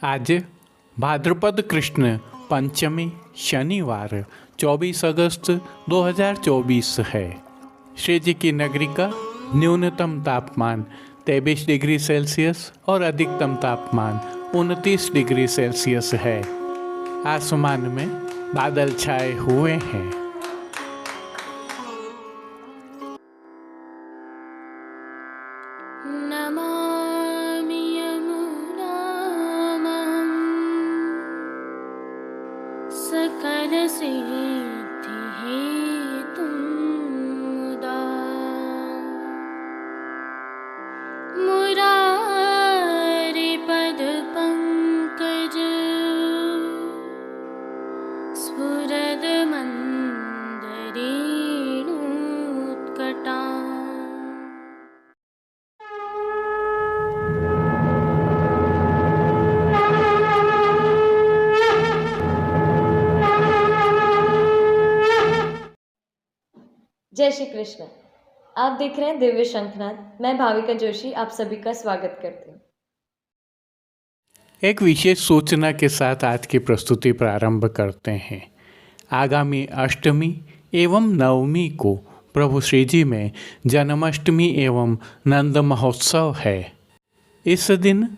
आज भाद्रपद कृष्ण पंचमी शनिवार 24 अगस्त 2024 है। श्री जी की नगरी का न्यूनतम तापमान 23 डिग्री सेल्सियस और अधिकतम तापमान 29 डिग्री सेल्सियस है। आसमान में बादल छाए हुए हैं। नमामि यमुनां सकलसिद्धिहेतुं मुदा मुरारिपदपङ्कज स्फुरदमन्दरेणुत्कटा। जय श्री कृष्ण। आप देख रहे हैं दिव्य शंखनाद। मैं भाविका जोशी आप सभी का स्वागत करती हूँ। एक विशेष सूचना के साथ आज की प्रस्तुति प्रारंभ करते हैं। आगामी अष्टमी एवं नवमी को प्रभु श्री जी में जन्माष्टमी एवं नंद महोत्सव है। इस दिन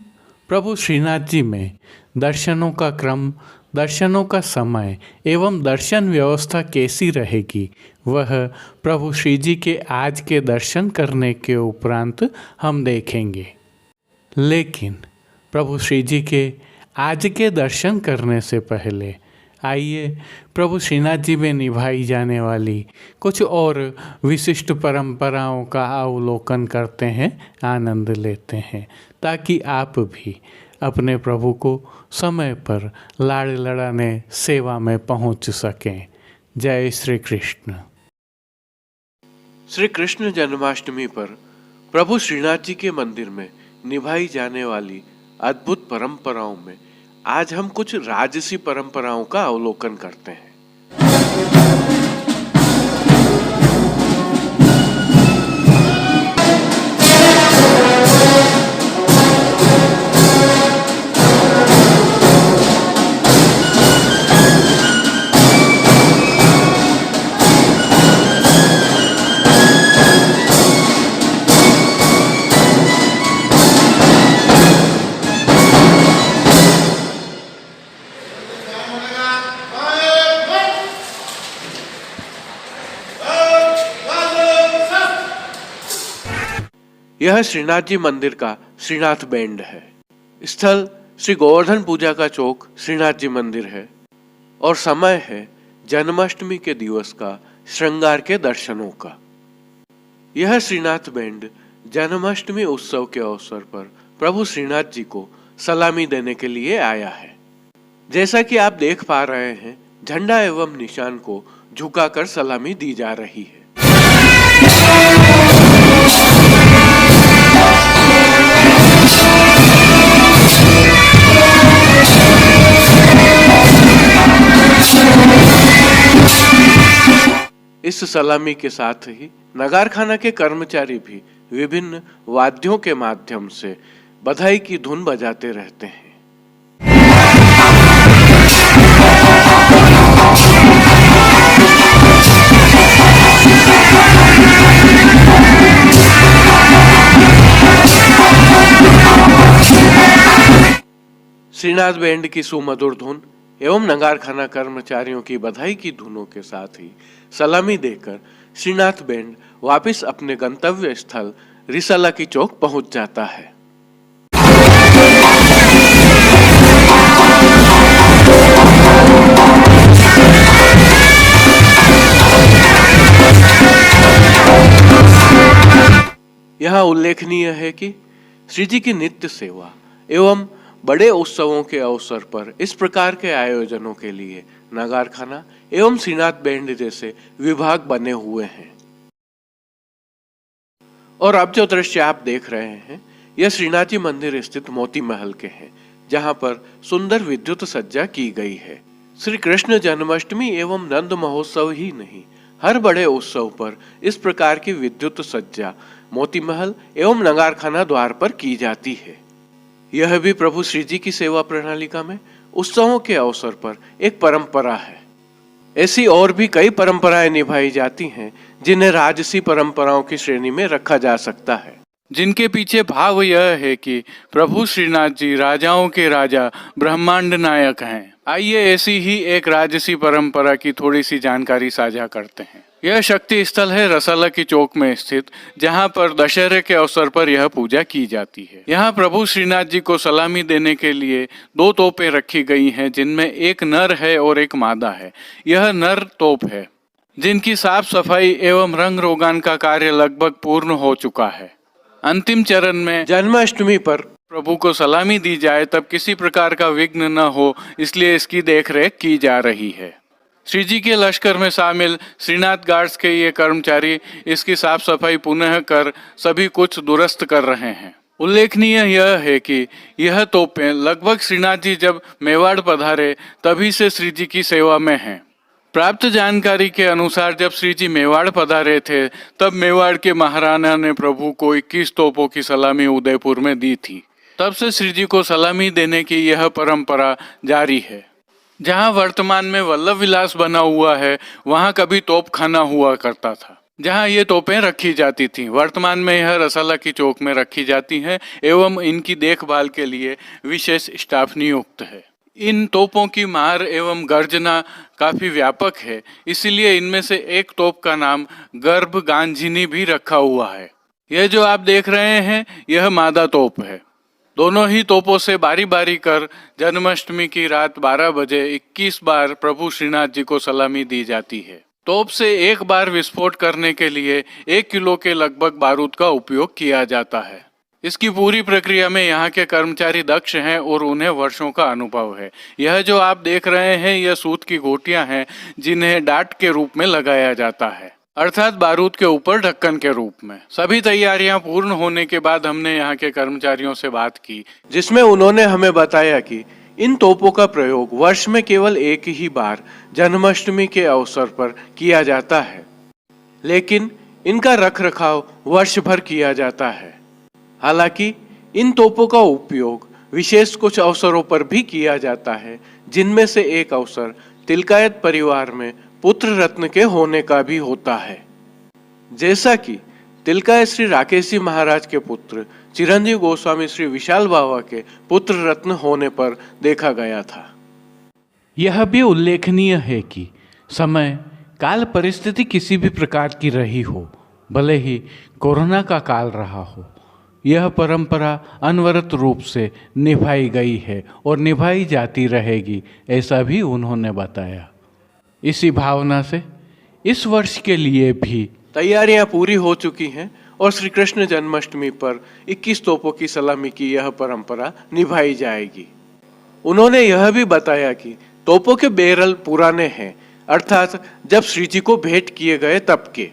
प्रभु श्रीनाथ जी में दर्शनों का क्रम, दर्शनों का समय एवं दर्शन व्यवस्था कैसी रहेगी, वह प्रभु श्री जी के आज के दर्शन करने के उपरांत हम देखेंगे। लेकिन प्रभु श्री जी के आज के दर्शन करने से पहले आइए प्रभु श्रीनाथ जी में निभाई जाने वाली कुछ और विशिष्ट परंपराओं का अवलोकन करते हैं, आनंद लेते हैं, ताकि आप भी अपने प्रभु को समय पर लाड़ लड़ाने सेवा में पहुंच सकें। जय श्री कृष्ण। श्री कृष्ण जन्माष्टमी पर प्रभु श्रीनाथ जी के मंदिर में निभाई जाने वाली अद्भुत परंपराओं में आज हम कुछ राजसी परंपराओं का अवलोकन करते हैं। यह श्रीनाथ जी मंदिर का श्रीनाथ बैंड है। स्थल श्री गोवर्धन पूजा का चौक श्रीनाथ जी मंदिर है और समय है जन्माष्टमी के दिवस का श्रृंगार के दर्शनों का। यह श्रीनाथ बैंड जन्माष्टमी उत्सव के अवसर पर प्रभु श्रीनाथ जी को सलामी देने के लिए आया है। जैसा कि आप देख पा रहे हैं, झंडा एवं निशान को झुकाकर सलामी दी जा रही है। इस सलामी के साथ ही नगारखाना के कर्मचारी भी विभिन्न वाद्यों के माध्यम से बधाई की धुन बजाते रहते हैं। श्रीनाथ बैंड की सुमधुर धुन एवं नगारखाना कर्मचारियों की बधाई की धुनों के साथ ही सलामी देकर श्रीनाथ बैंड वापस अपने गंतव्य स्थल रिसाला की चौक पहुंच जाता है। यहाँ उल्लेखनीय है कि श्री जी की नित्य सेवा एवं बड़े उत्सवों के अवसर पर इस प्रकार के आयोजनों के लिए नगारखाना एवं श्रीनाथ बैंड जैसे विभाग बने हुए हैं। और अब जो दृश्य आप देख रहे हैं, यह श्रीनाथ जी मंदिर स्थित मोती महल के हैं, जहां पर सुंदर विद्युत सज्जा की गई है। श्री कृष्ण जन्माष्टमी एवं नंद महोत्सव ही नहीं, हर बड़े उत्सव पर इस प्रकार की विद्युत सज्जा मोती महल एवं नगारखाना द्वार पर की जाती है। यह भी प्रभु श्री जी की सेवा प्रणालिका में उत्सवों के अवसर पर एक परंपरा है। ऐसी और भी कई परंपराएं निभाई जाती हैं जिन्हें राजसी परंपराओं की श्रेणी में रखा जा सकता है, जिनके पीछे भाव यह है कि प्रभु श्रीनाथ जी राजाओं के राजा ब्रह्मांड नायक हैं। आइए ऐसी ही एक राजसी परंपरा की थोड़ी सी जानकारी साझा करते हैं। यह शक्ति स्थल है रसाला की चौक में स्थित, जहां पर दशहरे के अवसर पर यह पूजा की जाती है। यहाँ प्रभु श्रीनाथ जी को सलामी देने के लिए 2 तोपें रखी गई हैं, जिनमें एक नर है और एक मादा है। यह नर तोप है, जिनकी साफ सफाई एवं रंग रोगान का कार्य लगभग पूर्ण हो चुका है। अंतिम चरण में जन्माष्टमी पर प्रभु को सलामी दी जाए तब किसी प्रकार का विघ्न न हो, इसलिए इसकी देखरेख की जा रही है। श्री जी के लश्कर में शामिल श्रीनाथ गार्ड्स के ये कर्मचारी इसकी साफ सफाई पुनः कर सभी कुछ दुरुस्त कर रहे हैं। उल्लेखनीय यह है कि यह तोपें लगभग श्रीनाथ जी जब मेवाड़ पधारे तभी से श्री जी की सेवा में हैं। प्राप्त जानकारी के अनुसार जब श्री जी मेवाड़ पधारे थे तब मेवाड़ के महाराणा ने प्रभु को 21 तोपों की सलामी उदयपुर में दी थी। तब से श्री जी को सलामी देने की यह परंपरा जारी है। जहां वर्तमान में वल्लभ विलास बना हुआ है, वहां कभी तोप खाना हुआ करता था, जहां ये तोपें रखी जाती थीं। वर्तमान में यह रसाला की चौक में रखी जाती हैं एवं इनकी देखभाल के लिए विशेष स्टाफ नियुक्त है। इन तोपों की मार एवं गर्जना काफी व्यापक है, इसीलिए इनमें से एक तोप का नाम गर्भ गांजिनी भी रखा हुआ है। यह जो आप देख रहे हैं यह मादा तोप है। दोनों ही तोपों से बारी बारी कर जन्माष्टमी की रात 12 बजे 21 बार प्रभु श्रीनाथ जी को सलामी दी जाती है। तोप से एक बार विस्फोट करने के लिए 1 किलो के लगभग बारूद का उपयोग किया जाता है। इसकी पूरी प्रक्रिया में यहाँ के कर्मचारी दक्ष हैं और उन्हें वर्षों का अनुभव है। यह जो आप देख रहे हैं यह सूत की गोटियां हैं, जिन्हें डाट के रूप में लगाया जाता है, अर्थात बारूद के ऊपर ढक्कन के रूप में। सभी तैयारियां पूर्ण होने के बाद हमने यहाँ के कर्मचारियों से बात की, जिसमें उन्होंने हमें बताया कि इन तोपों का प्रयोग वर्ष में केवल एक ही बार जन्माष्टमी के अवसर पर किया जाता है, लेकिन इनका रखरखाव वर्ष भर किया जाता है। हालांकि इन तोपों का उपयोग विशेष कुछ अवसरों पर भी किया जाता है, जिनमें से एक अवसर तिलकायत परिवार में पुत्र रत्न के होने का भी होता है, जैसा कि तिलकायत श्री राकेश जी महाराज के पुत्र चिरंजीव गोस्वामी श्री विशाल बाबा के पुत्र रत्न होने पर देखा गया था। यह भी उल्लेखनीय है कि समय काल परिस्थिति किसी भी प्रकार की रही हो, भले ही कोरोना का काल रहा हो, यह परंपरा अनवरत रूप से निभाई गई है और निभाई जाती रहेगी, ऐसा भी उन्होंने बताया। इसी भावना से इस वर्ष के लिए भी तैयारियां पूरी हो चुकी हैं और श्री कृष्ण जन्माष्टमी पर 21 तोपों की सलामी की यह परंपरा निभाई जाएगी। उन्होंने यह भी बताया कि तोपों के बैरल पुराने हैं, अर्थात जब श्री जी को भेंट किए गए तब के,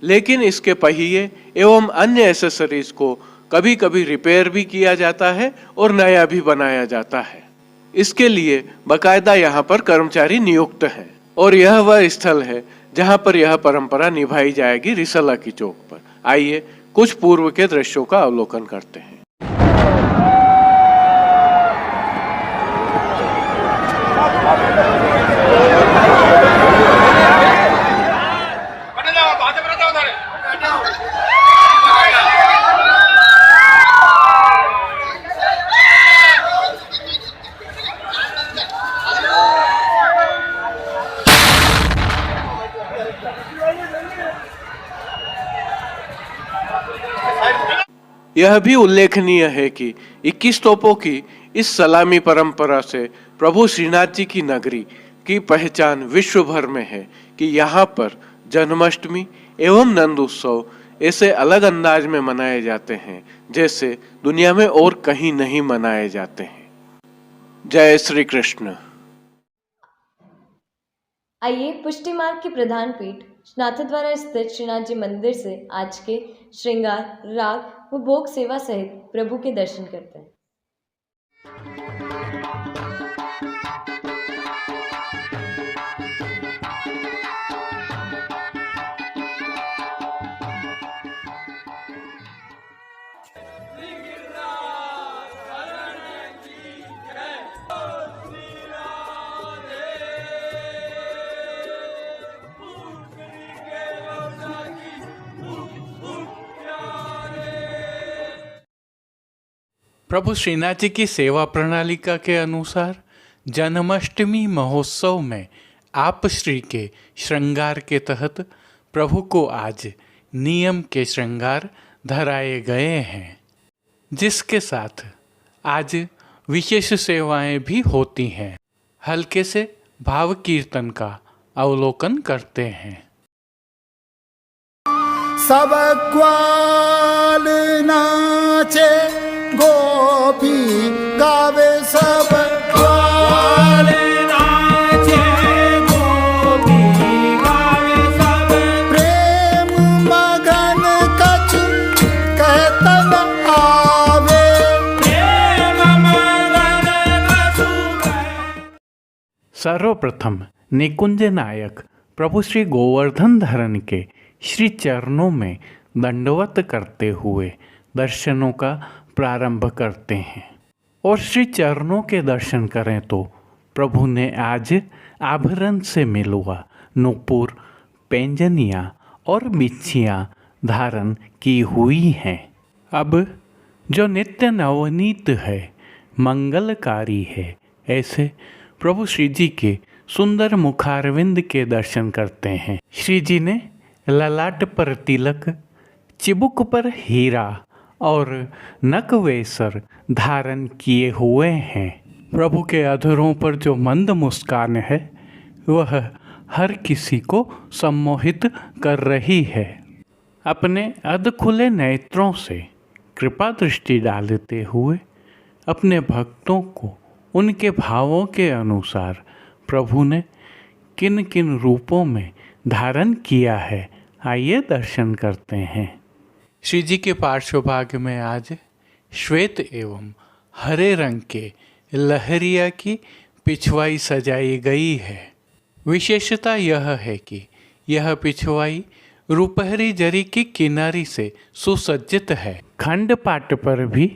लेकिन इसके पहिए एवं अन्य एसेसरीज को कभी कभी रिपेयर भी किया जाता है और नया भी बनाया जाता है। इसके लिए बकायदा यहाँ पर कर्मचारी नियुक्त हैं और यह वह स्थल है जहाँ पर यह परंपरा निभाई जाएगी, रिसाला की चौक पर। आइए कुछ पूर्व के दृश्यों का अवलोकन करते हैं। यह भी उल्लेखनीय है कि 21 तोपों की इस सलामी परंपरा से प्रभु श्रीनाथ जी की नगरी की पहचान विश्व भर में है कि यहाँ पर जन्माष्टमी एवं नंद उत्सव ऐसे अलग अंदाज में मनाए जाते हैं जैसे दुनिया में और कहीं नहीं मनाए जाते हैं। जय श्री कृष्ण। आइए पुष्टि मार्ग की प्रधान पीठ नाथद्वारा स्थित श्रीनाथ जी मंदिर से आज के श्रृंगार, राग व भोग सेवा सहित प्रभु के दर्शन करते हैं। प्रभु श्रीनाथ जी की सेवा प्रणालिका के अनुसार जन्माष्टमी महोत्सव में आप श्री के श्रृंगार के तहत प्रभु को आज नियम के श्रृंगार धराए गए हैं, जिसके साथ आज विशेष सेवाएं भी होती हैं। हल्के से भाव कीर्तन का अवलोकन करते हैं। सब ग्वाल नाचे गोपी गावे, सब ग्वाल नाचे गोपी गावे, सब प्रेम मगन कछु कहतन आवे, प्रेम मगन कछु। सर्वप्रथम निकुंज नायक प्रभु श्री गोवर्धन धरन के श्री चरणों में दंडवत करते हुए दर्शनों का प्रारंभ करते हैं। और श्री चरणों के दर्शन करें तो प्रभु ने आज आभरण से मिलुआ नूपुर, पैंजनियाँ और बिच्छियाँ धारण की हुई हैं। अब जो नित्य नवनीत है, मंगलकारी है, ऐसे प्रभु श्री जी के सुंदर मुखारविंद के दर्शन करते हैं। श्री जी ने ललाट पर तिलक, चिबुक पर हीरा और नकवेसर धारण किए हुए हैं। प्रभु के अधरों पर जो मंद मुस्कान है वह हर किसी को सम्मोहित कर रही है। अपने अध खुले नेत्रों से कृपा दृष्टि डालते हुए अपने भक्तों को उनके भावों के अनुसार प्रभु ने किन किन रूपों में धारण किया है, आइए दर्शन करते हैं। श्री जी के पार्श्व भाग में आज श्वेत एवं हरे रंग के लहरिया की पिछवाई सजाई गई है। विशेषता यह है कि यह पिछवाई रुपहरी जरी की किनारी से सुसज्जित है। खंड पाट पर भी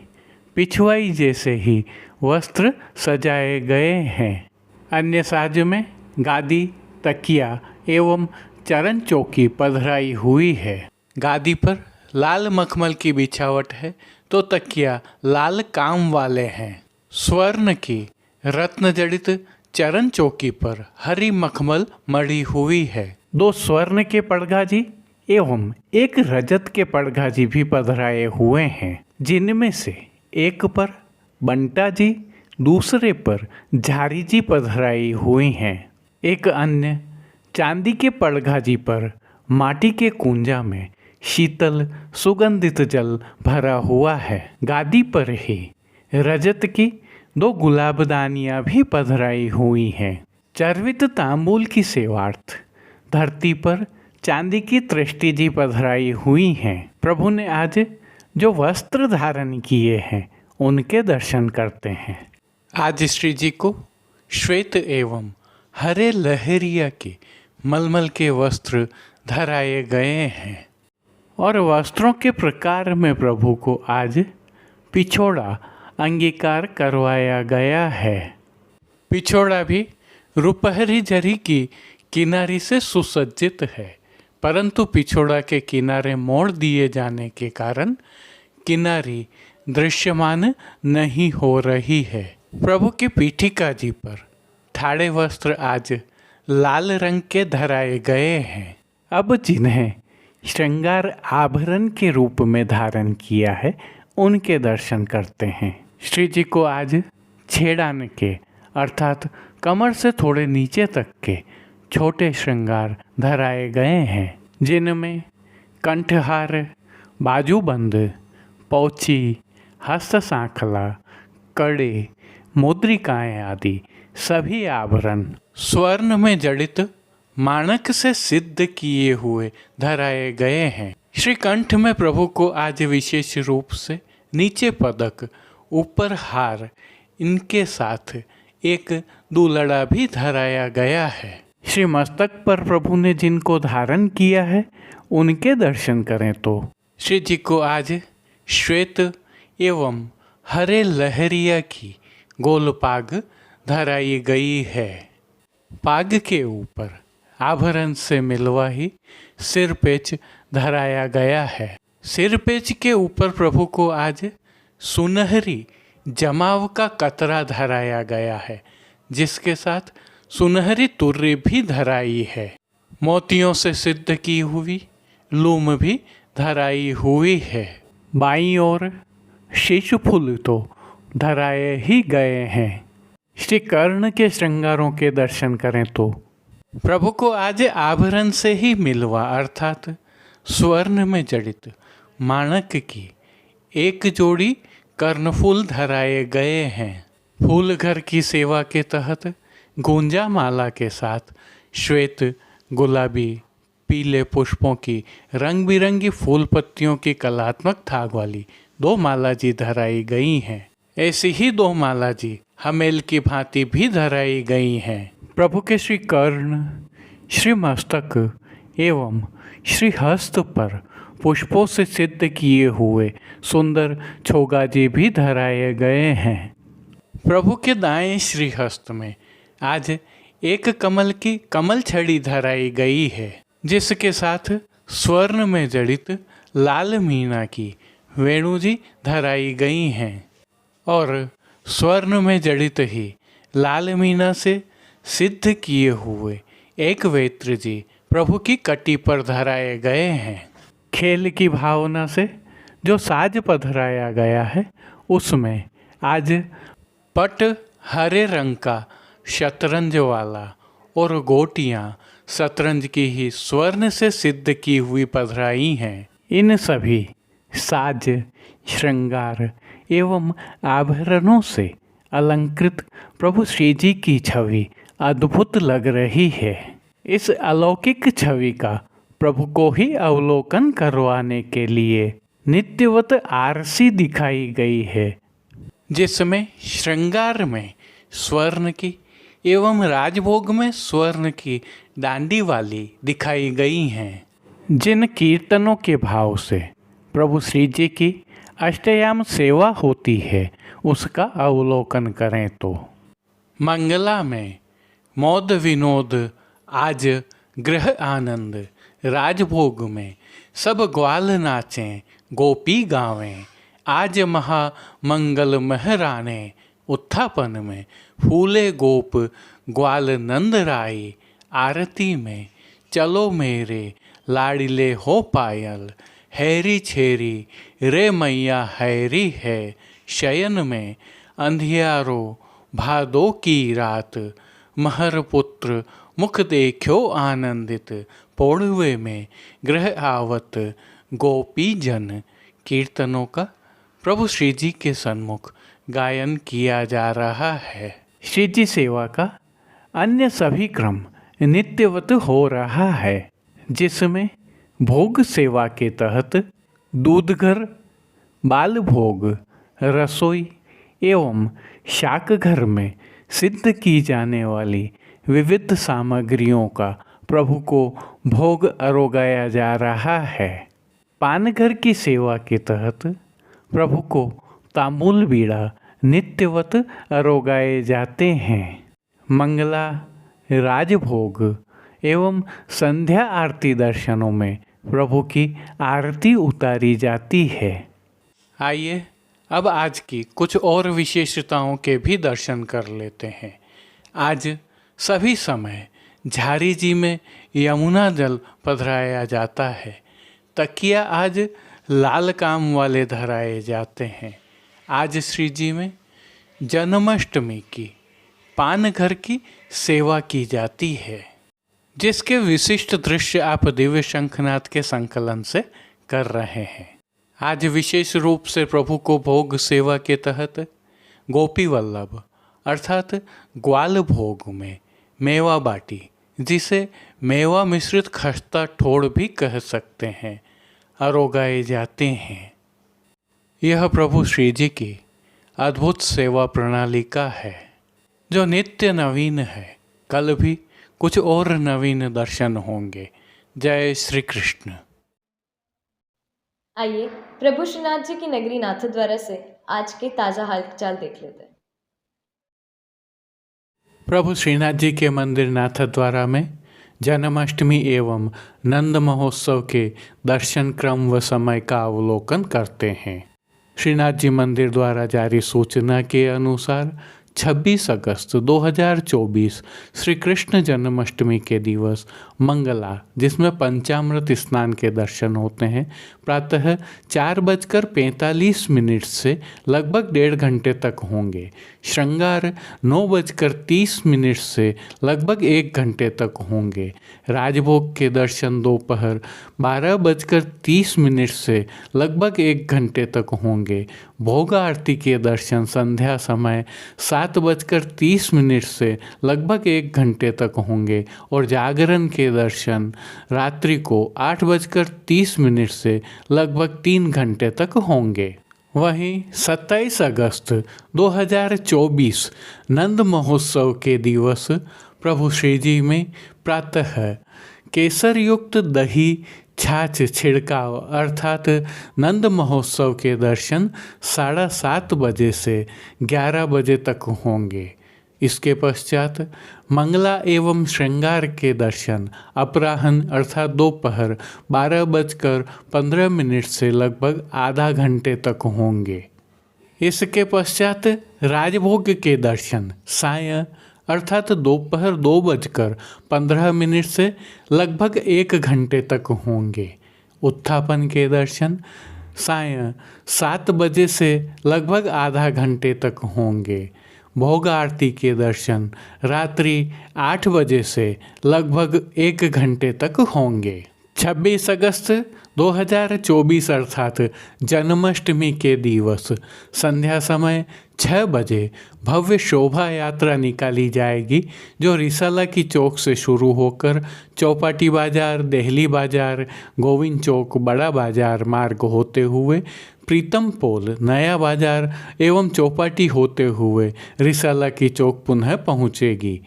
पिछवाई जैसे ही वस्त्र सजाए गए हैं। अन्य साज में गादी, तकिया एवं चरण चौकी पधराई हुई है। गादी पर लाल मखमल की बिछावट है तो तकिया लाल काम वाले हैं। स्वर्ण की रत्न जड़ित चरण चौकी पर हरी मखमल मढ़ी हुई है। 2 स्वर्ण के पड़गाजी एवं 1 रजत के पड़गाजी भी पधराए हुए हैं, जिनमें से एक पर बंटा जी, दूसरे पर झारी जी पधराई हुई हैं। एक अन्य चांदी के पड़गाजी पर माटी के कुंजा में शीतल सुगंधित जल भरा हुआ है। गादी पर ही रजत की 2 गुलाबदानियाँ भी पधराई हुई हैं। चर्वित तांबूल की सेवार्थ धरती पर चांदी की तृष्टि जी पधराई हुई हैं। प्रभु ने आज जो वस्त्र धारण किए हैं उनके दर्शन करते हैं। आज श्री जी को श्वेत एवं हरे लहरिया के मलमल के वस्त्र धराए गए हैं और वस्त्रों के प्रकार में प्रभु को आज पिछोड़ा अंगीकार करवाया गया है। पिछोड़ा भी रुपहरी जरी की किनारी से सुसज्जित है, परंतु पिछोड़ा के किनारे मोड़ दिए जाने के कारण किनारी दृश्यमान नहीं हो रही है। प्रभु की पीठिका जी पर ठाड़े वस्त्र आज लाल रंग के धराए गए हैं। अब जिन्हें श्रृंगार आभरण के रूप में धारण किया है उनके दर्शन करते हैं। श्री जी को आज छेड़ान के अर्थात कमर से थोड़े नीचे तक के छोटे श्रृंगार धराए गए हैं, जिनमें कंठहार, बाजूबंद, पौची, हस्त सांखला, कड़े, मुद्रिकाएं आदि सभी आभरण स्वर्ण में जड़ित माणक से सिद्ध किए हुए धराए गए हैं। श्री कंठ में प्रभु को आज विशेष रूप से नीचे पदक, ऊपर हार, इनके साथ एक दूलड़ा भी धराया गया है। श्री मस्तक पर प्रभु ने जिनको धारण किया है उनके दर्शन करें तो श्री जी को आज श्वेत एवं हरे लहरिया की गोल पाग धराई गई है। पाग के ऊपर आभरण से मिलवा ही सिरपेच धराया गया है। सिरपेच के ऊपर प्रभु को आज सुनहरी जमाव का कतरा धराया गया है, जिसके साथ सुनहरी तुर्री भी धराई है। मोतियों से सिद्ध की हुई लूम भी धराई हुई है। बाईं ओर शीश फूल तो धराए ही गए हैं। श्री कर्ण के श्रृंगारों के दर्शन करें तो प्रभु को आज आभरण से ही मिलवा, अर्थात स्वर्ण में जड़ित माणक की एक जोड़ी कर्णफूल धराए गए हैं। फूल घर की सेवा के तहत गुंजा माला के साथ श्वेत, गुलाबी, पीले पुष्पों की रंग बिरंगी फूल पत्तियों की कलात्मक थाग वाली 2 माला जी धराई गई हैं। ऐसी ही 2 माला जी हमेल की भांति भी धराई गई हैं। प्रभु के श्री कर्ण, श्री मस्तक एवं श्री हस्त पर पुष्पों से सिद्ध किए हुए सुंदर छोगाजी भी धराए गए हैं। प्रभु के दाएं श्री हस्त में आज एक कमल की कमल छड़ी धराई गई है, जिसके साथ स्वर्ण में जड़ित लाल मीना की वेणु जी धराई गई हैं और स्वर्ण में जड़ित ही लाल मीना से सिद्ध किए हुए एक वेत्र जी प्रभु की कटी पर धराए गए हैं। खेल की भावना से जो साज पधराया गया है, उसमें आज पट हरे रंग का शतरंज वाला और गोटियां शतरंज की ही स्वर्ण से सिद्ध की हुई पधराई हैं। इन सभी साज, श्रृंगार एवं आभरणों से अलंकृत प्रभु श्री जी की छवि अद्भुत लग रही है। इस अलौकिक छवि का प्रभु को ही अवलोकन करवाने के लिए नित्यवत आरसी दिखाई गई है, जिसमें श्रृंगार में स्वर्ण की एवं राजभोग में स्वर्ण की डांडी वाली दिखाई गई हैं। जिन कीर्तनों के भाव से प्रभु श्री जी की अष्टयाम सेवा होती है, उसका अवलोकन करें तो मंगला में मौद विनोद आज गृह आनंद, राजभोग में सब ग्वाल नाचें गोपी गावें, आज महामंगल महराने, उत्थापन में फूले गोप ग्वाल नंद राई, आरती में चलो मेरे लाडिले हो पायल, हैरी छेरी रे मैया हैरी है, शयन में अंधियारो भादो की रात, महर पुत्र मुख देखो आनंदित, पौड़वे में गृह आवत गोपी जन। कीर्तनों का प्रभु श्री जी के सन्मुख गायन किया जा रहा है। श्री जी सेवा का अन्य सभी क्रम नित्यवत हो रहा है, जिसमें भोग सेवा के तहत दूध घर, बाल भोग, रसोई एवं शाक घर में सिद्ध की जाने वाली विविध सामग्रियों का प्रभु को भोग अरोगाया जा रहा है। पान घर की सेवा के तहत प्रभु को तांबूल बीड़ा नित्यवत अरोगाए जाते हैं। मंगला, राजभोग एवं संध्या आरती दर्शनों में प्रभु की आरती उतारी जाती है। आइए अब आज की कुछ और विशेषताओं के भी दर्शन कर लेते हैं। आज सभी समय झारी जी में यमुना जल पधराया जाता है। तकिया आज लाल काम वाले धराए जाते हैं। आज श्री जी में जन्माष्टमी की पान घर की सेवा की जाती है, जिसके विशिष्ट दृश्य आप दिव्य शंखनाद के संकलन से कर रहे हैं। आज विशेष रूप से प्रभु को भोग सेवा के तहत गोपी वल्लभ अर्थात ग्वाल भोग में मेवा बाटी, जिसे मेवा मिश्रित खस्ता ठोड़ भी कह सकते हैं, अरोगाए जाते हैं। यह प्रभु श्री जी की अद्भुत सेवा प्रणाली का है, जो नित्य नवीन है। कल भी कुछ और नवीन दर्शन होंगे। जय श्री कृष्ण। आइए प्रभु श्रीनाथ जी की नगरी नाथद्वारा से आज के ताज़ा हालचाल देख लेते हैं। प्रभु श्रीनाथ जी के मंदिर नाथद्वारा में जन्माष्टमी एवं नंद महोत्सव के दर्शन क्रम व समय का अवलोकन करते हैं। श्रीनाथ जी मंदिर द्वारा जारी सूचना के अनुसार 26 अगस्त 2024 श्री कृष्ण जन्माष्टमी के दिवस मंगला, जिसमें पंचामृत स्नान के दर्शन होते हैं, प्रातः 4:45 से लगभग 1.5 घंटे तक होंगे। श्रृंगार 9:30 से लगभग 1 घंटे तक होंगे। राजभोग के दर्शन दोपहर 12:30 से लगभग 1 घंटे तक होंगे। भोग आरती के दर्शन संध्या समय 7:30 से लगभग 1 घंटे तक होंगे और जागरण के दर्शन रात्रि को 8:30 से लगभग 3 घंटे तक होंगे। वहीं 27 अगस्त 2024 नंद महोत्सव के दिवस प्रभु श्री जी में प्रातः केसर युक्त दही छाछ छिड़काव अर्थात नंद महोत्सव के दर्शन 7:30 बजे से 11 बजे तक होंगे। इसके पश्चात मंगला एवं श्रृंगार के दर्शन अपराह्न अर्थात दोपहर 12:15 से लगभग आधा घंटे तक होंगे। इसके पश्चात राजभोग के दर्शन सायं अर्थात दोपहर 2:15 से लगभग 1 घंटे तक होंगे। उत्थापन के दर्शन सायं 7 बजे से लगभग आधा घंटे तक होंगे। भोग आरती के दर्शन रात्रि 8 बजे से लगभग 1 घंटे तक होंगे। 26 अगस्त 2024 अर्थात जन्माष्टमी के दिवस संध्या समय 6 बजे भव्य शोभा यात्रा निकाली जाएगी, जो रिसाला की चौक से शुरू होकर चौपाटी बाजार, देहली बाजार, गोविंद चौक, बड़ा बाजार मार्ग होते हुए प्रीतम पोल, नया बाजार एवं चौपाटी होते हुए रिसाला की चौक पुनः पहुँचेगी।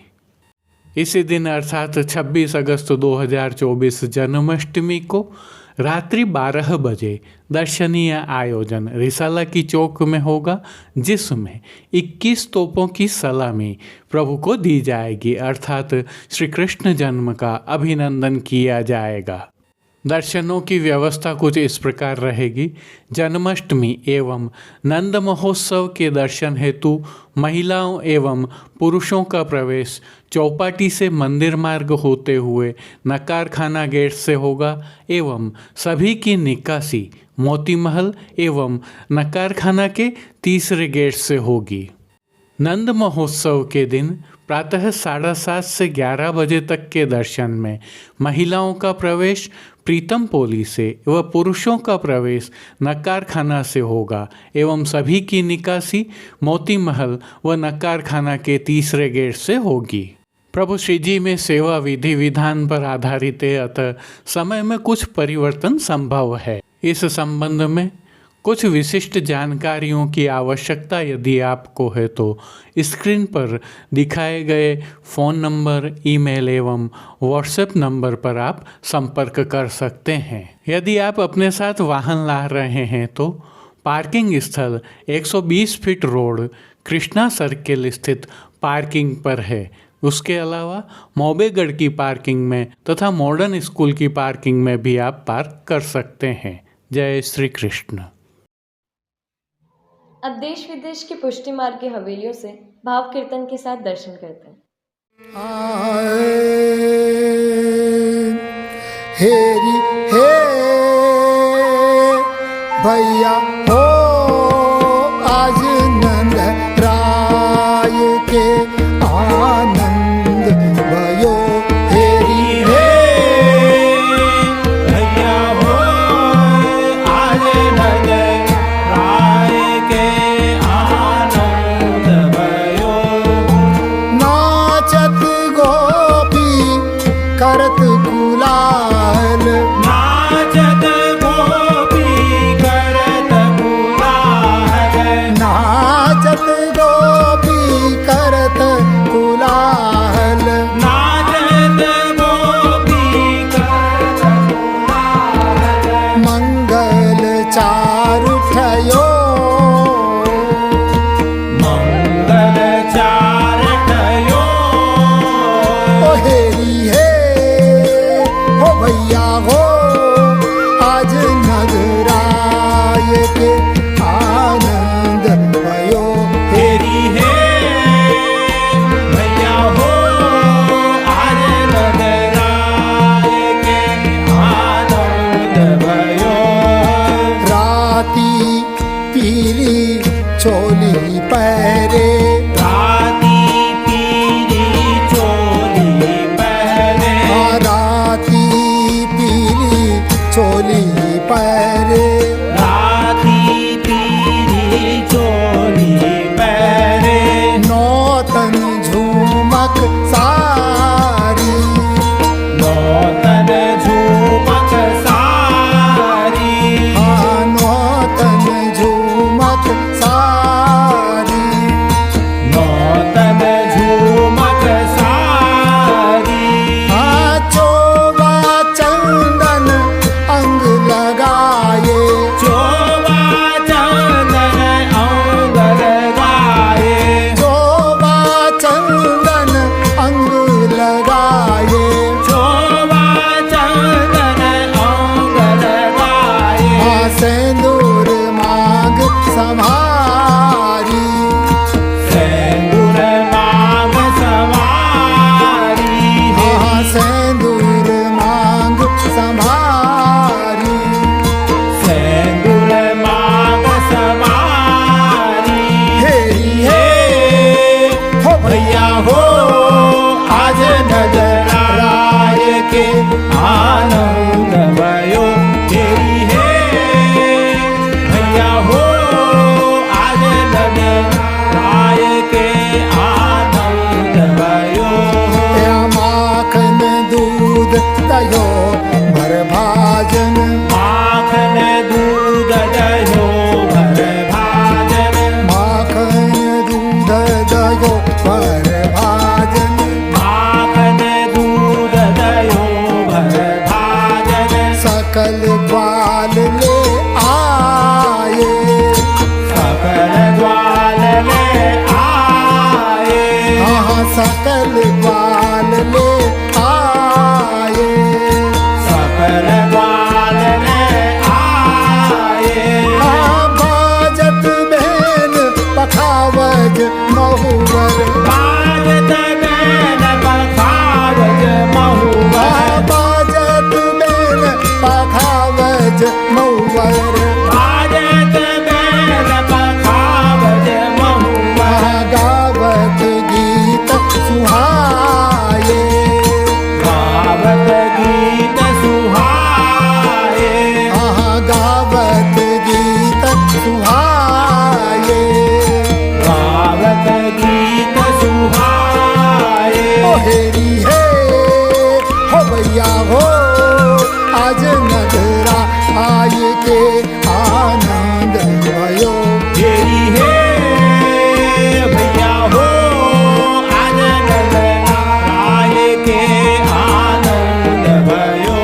इसी दिन अर्थात 26 अगस्त 2024 जन्माष्टमी को रात्रि 12 बजे दर्शनीय आयोजन रिसाला की चौक में होगा, जिसमें 21 तोपों की सलामी प्रभु को दी जाएगी अर्थात श्री कृष्ण जन्म का अभिनंदन किया जाएगा। दर्शनों की व्यवस्था कुछ इस प्रकार रहेगी। जन्माष्टमी एवं नंद महोत्सव के दर्शन हेतु महिलाओं एवं पुरुषों का प्रवेश चौपाटी से मंदिर मार्ग होते हुए नकार खाना गेट से होगा एवं सभी की निकासी मोती महल एवं नकार खाना के तीसरे गेट से होगी। नंद महोत्सव के दिन प्रातः 7:30 से 11 बजे तक के दर्शन में महिलाओं का प्रवेश प्रीतम पोली से व पुरुषों का प्रवेश नकार खाना से होगा एवं सभी की निकासी मोती महल व नकार खाना के तीसरे गेट से होगी। प्रभु श्री जी में सेवा विधि विधान पर आधारित है, अतः समय में कुछ परिवर्तन संभव है। इस संबंध में कुछ विशिष्ट जानकारियों की आवश्यकता यदि आपको है तो स्क्रीन पर दिखाए गए फ़ोन नंबर, ईमेल एवं व्हाट्सएप नंबर पर आप संपर्क कर सकते हैं। यदि आप अपने साथ वाहन ला रहे हैं तो पार्किंग स्थल 120 फीट रोड कृष्णा सर्किल स्थित पार्किंग पर है। उसके अलावा मोबेगढ़ की पार्किंग में तथा मॉडर्न स्कूल की पार्किंग में भी आप पार्क कर सकते हैं। जय श्री कृष्ण। अब देश विदेश की पुष्टि मार्ग की हवेलियों से भाव कीर्तन के साथ दर्शन करते हैं। हेरी हे भैया हो आज नंद राय के आनंद भयो। हेरी हे भैया हो आज नंद राय के आनंद भयो। नाचत गोपी करत गुलाल, नाचत गोपी करत सकल ग्वाल ले आए, सकल ग्वाल ले आए। बाजत बेन पखावज महुवर, बाजत बेन पखावज महुवर, बाजत बेन पखावज महुवर, बाजत बेन पखावज महुवर। गावत गीत सुहाए, गावत गीत सुहाए, गावत गीत सुहाए। गावत गीत सुहाए। हेरी है हो भैया हो आज नगरा आए के आनंद भयो। तेरी है भैया हो आज नगराए के आनंद भयो।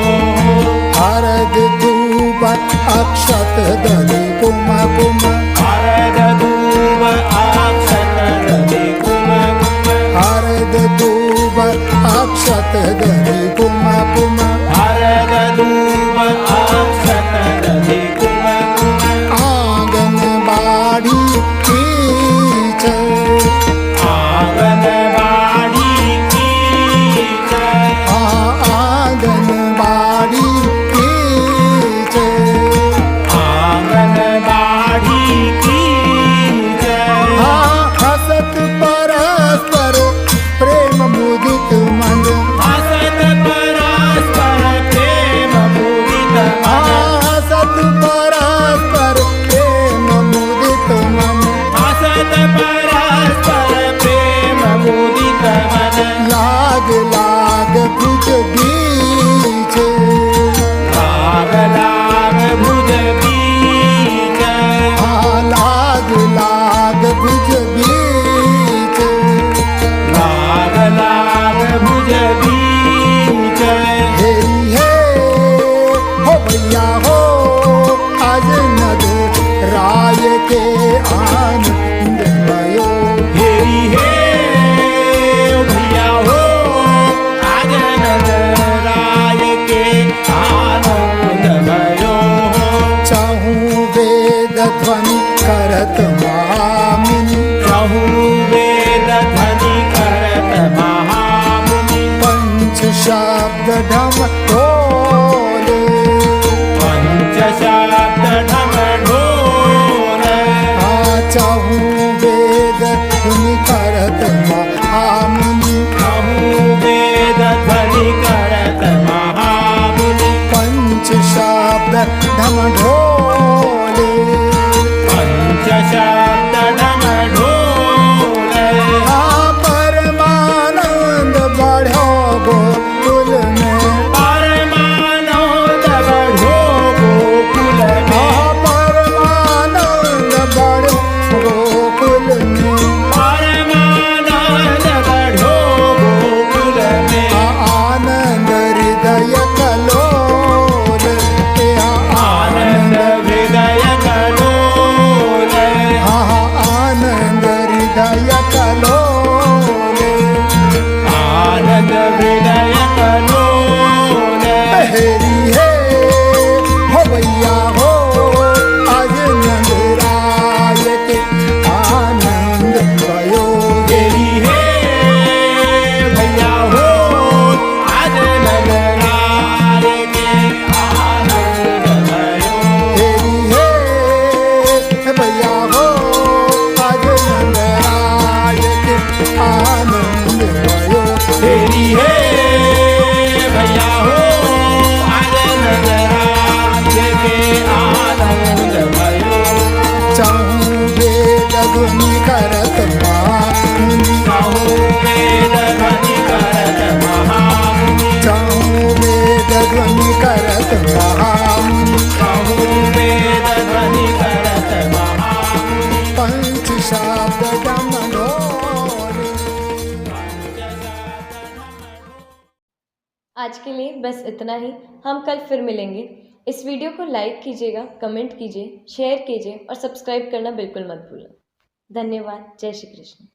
हरद दूब अक्षत दली कुम कुम, हरद दूब अक्षत दली कुम कुम, हरद दूब अक्षत दली कुम कुम। हरद दूब अक्षत दली कुम कुम। आंगन बाड़ी कीच, आंगनबाड़ी की जय, आंगन बाड़ी कीच। आंगनबाड़ी की जय। हसत परस्पर प्रेम मुदित मन, हसत परस्पर प्रेम मुदित मन, हसत परस्पर प्रेम मुदित मन। हसत परस्पर प्रेम मुदित मन। लाग लाग भुज बीच, लाग लाग भुज बीच, लाग लाग भुज बीच। लाग लाग भुज बीच। हेरी है हो भैया हो आज नगर राय के आनंद भयो। हेरी हे भैया हो आज नगराय के आनंद भयो। चाहूं वेद ध्वनि करत महामुनि, कहूँ वेद ध्वनि करत महामुनि। पंच शब्द ढम ढोले, पंच शब्द ढम ढोले। चाहूं वेद ध्वनि करत महामुनि, कहूँ वेद ध्वनि करत महामुनि। पंच शब्द ढम ढोले। पंच शब्द ढम ढोले। परमानंद बढ़ो गोकुल में, परमानंद बढ़ो गोकुल में। परमानंद बढ़ो गोकुल में। परमानंद बढ़ो गोकुल में। आनंद हृदय कलोल, आनंद हृदय कलोल। आनंद हृदय कलोल। आनंद हृदय कलोल। हेरी है हो भैया हो आज नगराय के आनंद भयो। तेरी है भैया हो आज नगराय के आनंद भयो। हेरी है भैया हो आज नगराय के आनंद भयो। तेरी है भैया हो आज नगराय के आनंद भयो। चाहूं वेद ध्वनि करत महामुनि, कहूँ वेद ध्वनि करत महामुनि। चाहूं वेद ध्वनि करत महामुनि। कहूँ वेद ध्वनि करत महामुनि। पंच शब्द डम ढोले। आज के लिए बस इतना ही। हम कल फिर मिलेंगे। इस वीडियो को लाइक कीजिएगा, कमेंट कीजिए, शेयर कीजिए और सब्सक्राइब करना बिल्कुल मत भूलें। धन्यवाद। जय श्री कृष्ण।